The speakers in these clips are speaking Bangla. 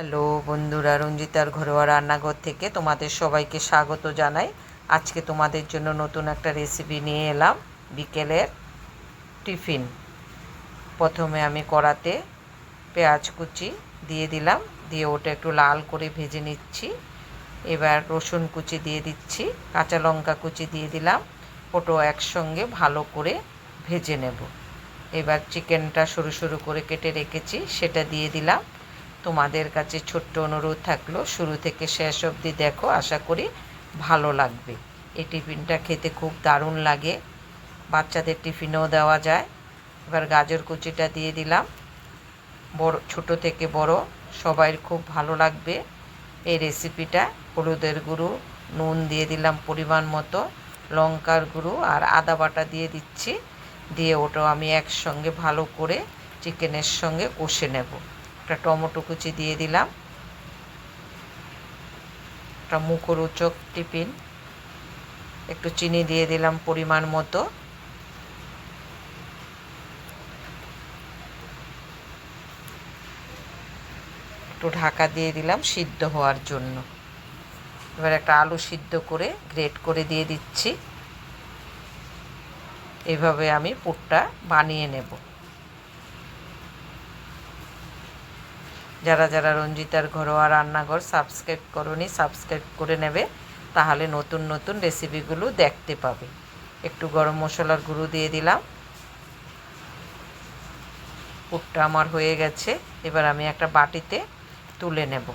হ্যালো বন্ধুরা, রঞ্জিতার ঘরোয়া রান্নাঘর থেকে তোমাদের সবাইকে স্বাগত জানাই। আজকে তোমাদের জন্য নতুন একটা রেসিপি নিয়ে এলাম, বিকেলের টিফিন। প্রথমে আমি কড়াতে পেঁয়াজ কুচি দিয়ে দিলাম, দিয়ে ওটা একটু লাল করে ভেজে নিচ্ছি। এবার রসুন কুচি দিয়ে দিচ্ছি, কাঁচা লঙ্কা কুচি দিয়ে দিলাম, ওটাও একসঙ্গে ভালো করে ভেজে নেব। এবার চিকেনটা সরু সরু করে কেটে রেখেছি, সেটা দিয়ে দিলাম। তোমাদের কাছে ছোট্ট অনুরোধ থাকলো, শুরু থেকে শেষ অবধি দেখো, আশা করি ভালো লাগবে। এই টিফিনটা খেতে খুব দারুণ লাগে, বাচ্চাদের টিফিনেও দেওয়া যায়। এবার গাজর কুচিটা দিয়ে দিলাম, বড় ছোট থেকে বড় সবাই খুব ভালো লাগবে এই রেসিপিটা। হলুদের গুঁড়ো, নুন দিয়ে দিলাম পরিমাণ মতো, লঙ্কার গুঁড়ো আর আদা বাটা দিয়ে দিচ্ছি। দিয়ে ওটাও আমি একসঙ্গে ভালো করে চিকেনের সঙ্গে কষে নেব। একটা টমেটো কুচি দিয়ে দিলাম। একটা মুখরোচক টিফিন, একটু চিনি দিয়ে দিলাম পরিমাণ মতো। একটু ঢাকা দিয়ে দিলাম সিদ্ধ হওয়ার জন্য। এবার একটা আলু সিদ্ধ করে গ্রেট করে দিয়ে দিচ্ছি। এভাবে আমি পুরটা বানিয়ে নেব। যারা যারা রঞ্জিতার ঘরোয়া রান্নাঘর সাবস্ক্রাইব করোনি, সাবস্ক্রাইব করে নেবে, তাহলে নতুন নতুন রেসিপিগুলো দেখতে পাবে। একটু গরম মশলার গুঁড়ো দিয়ে দিলাম। পুরটা আমার হয়ে গেছে, এবার আমি একটা বাটিতে তুলে নেব।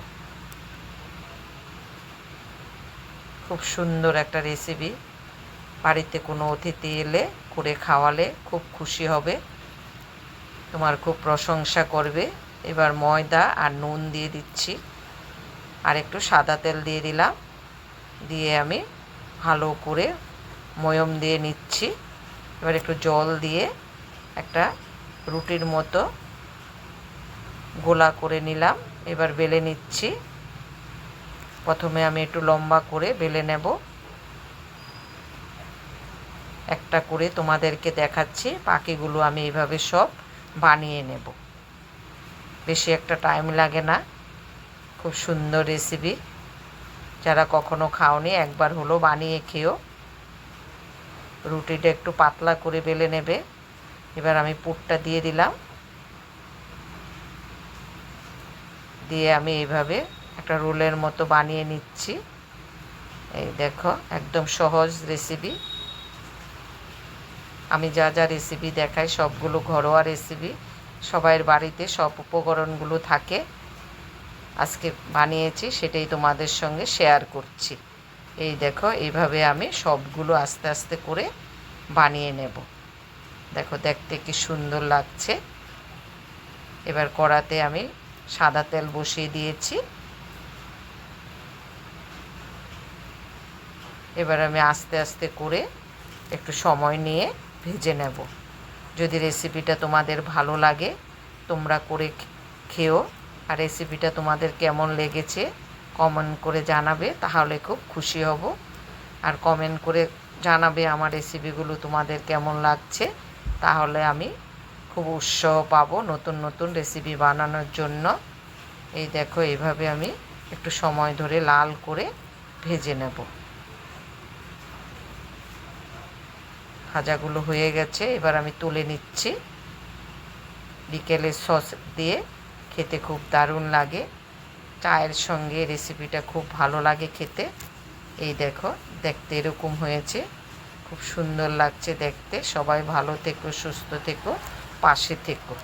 খুব সুন্দর একটা রেসিপি, বাড়িতে কোনো অতিথি এলে করে খাওয়ালে খুব খুশি হবে, তোমার খুব প্রশংসা করবে। এবার ময়দা আর নুন দিয়ে দিচ্ছি, আর একটু সাদা তেল দিয়ে দিলাম। দিয়ে আমি ভালো করে ময়ম দিয়ে নিচ্ছি। এবার একটু জল দিয়ে একটা রুটির মতো গোলা করে নিলাম। এবার বেলে নিচ্ছি। প্রথমে আমি একটু লম্বা করে বেলে নেব, একটা করে তোমাদেরকে দেখাচ্ছি। বাকিগুলো আমি এইভাবে সব বানিয়ে নেব, বেশি একটা টাইম লাগে না। খুব সুন্দর রেসিপি, যারা কখনো খাওনি একবার হলো বানিয়ে খেও। রুটিটা একটু পাতলা করে বেলে নেবে। এবার আমি পুরটা দিয়ে দিলাম, দিয়ে আমি এইভাবে একটা রোলের মতো বানিয়ে নিচ্ছি। এই দেখো, একদম সহজ রেসিপি। আমি যা যা রেসিপি দেখাই সবগুলো ঘরোয়া রেসিপি, সবাইয়ের বাড়িতে সব উপকরণগুলো থাকে। আজকে বানিয়েছি, সেটাই তোমাদের সঙ্গে শেয়ার করছি। এই দেখো, এইভাবে আমি সবগুলো আস্তে আস্তে করে বানিয়ে নেব। দেখো, দেখতে কি সুন্দর লাগছে। এবার কড়াতে আমি সাদা তেল বসিয়ে দিয়েছি। এবার আমি আস্তে আস্তে করে একটু সময় নিয়ে ভেজে নেব। যদি রেসিপিটা তোমাদের ভালো লাগে, তোমরা করে খেও। আর রেসিপিটা তোমাদের কেমন লেগেছে কমেন্ট করে জানাবে, তাহলে খুব খুশি হব। আর কমেন্ট করে জানাবে আমার রেসিপিগুলো তোমাদের কেমন লাগছে, তাহলে আমি খুব উৎসাহ পাবো নতুন নতুন রেসিপি বানানোর জন্য। এই দেখো, এইভাবে আমি একটু সময় ধরে লাল করে ভেজে নেব। ভাজাগুলো হয়ে গেছে, এবার আমি তুলে নিচ্ছি। বিকেলের সস দিয়ে খেতে খুব দারুণ লাগে, চায়ের সঙ্গে রেসিপিটা খুব ভালো লাগে খেতে। এই দেখো, দেখতে এরকম হয়েছে, খুব সুন্দর লাগছে দেখতে। সবাই ভালো থেকো, সুস্থ থেকো, পাশে থেকো।